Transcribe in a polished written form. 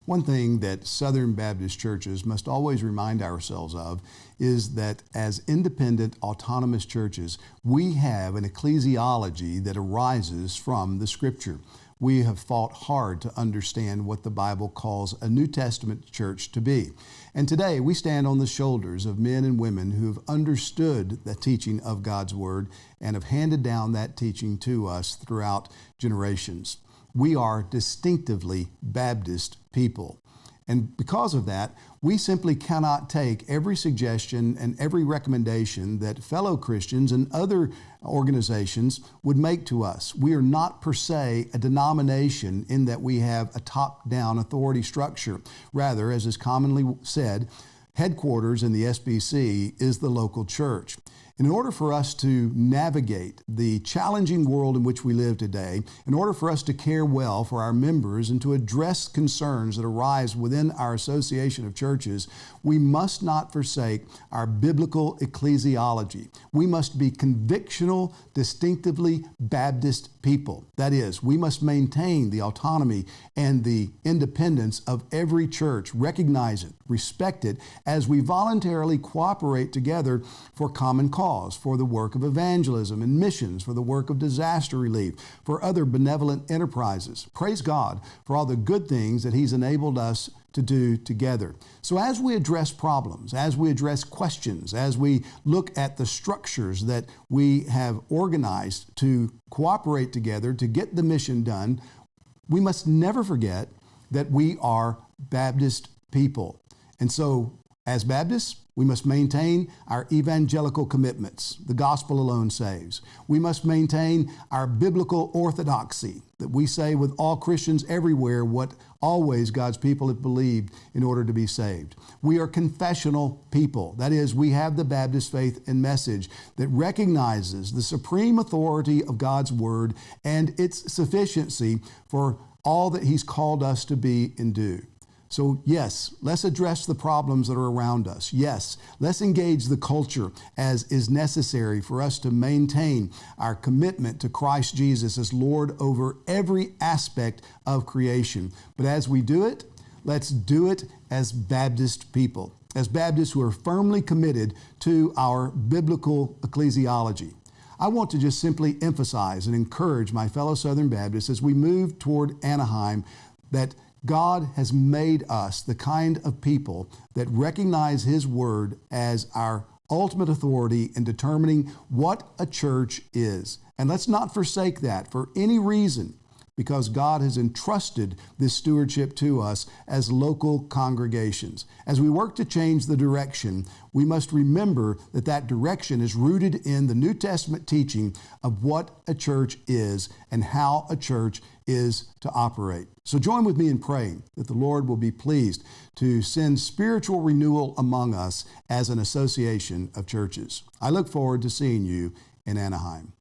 One thing that Southern Baptist churches must always remind ourselves of is that as independent, autonomous churches, we have an ecclesiology that arises from the Scripture. We have fought hard to understand what the Bible calls a New Testament church to be. And today we stand on the shoulders of men and women who have understood the teaching of God's Word and have handed down that teaching to us throughout generations. We are distinctively Baptist people. And because of that, we simply cannot take every suggestion and every recommendation that fellow Christians and other organizations would make to us. We are not per se a denomination in that we have a top-down authority structure. Rather, as is commonly said, headquarters in the SBC is the local church. In order for us to navigate the challenging world in which we live today, in order for us to care well for our members and to address concerns that arise within our association of churches, we must not forsake our biblical ecclesiology. We must be convictional, distinctively Baptist people. That is, we must maintain the autonomy and the independence of every church, recognize it, respect it, as we voluntarily cooperate together for common cause, for the work of evangelism and missions, for the work of disaster relief, for other benevolent enterprises. Praise God for all the good things that He's enabled us to do together. So as we address problems, as we address questions, as we look at the structures that we have organized to cooperate together to get the mission done, we must never forget that we are Baptist people. And so, as Baptists, we must maintain our evangelical commitments. The gospel alone saves. We must maintain our biblical orthodoxy, that we say with all Christians everywhere what always God's people have believed in order to be saved. We are confessional people. That is, we have the Baptist faith and message that recognizes the supreme authority of God's Word and its sufficiency for all that He's called us to be and do. So yes, let's address the problems that are around us. Yes, let's engage the culture as is necessary for us to maintain our commitment to Christ Jesus as Lord over every aspect of creation. But as we do it, let's do it as Baptist people, as Baptists who are firmly committed to our biblical ecclesiology. I want to just simply emphasize and encourage my fellow Southern Baptists as we move toward Anaheim that God has made us the kind of people that recognize His Word as our ultimate authority in determining what a church is. And let's not forsake that for any reason, because God has entrusted this stewardship to us as local congregations. As we work to change the direction, we must remember that that direction is rooted in the New Testament teaching of what a church is and how a church is to operate. So join with me in praying that the Lord will be pleased to send spiritual renewal among us as an association of churches. I look forward to seeing you in Anaheim.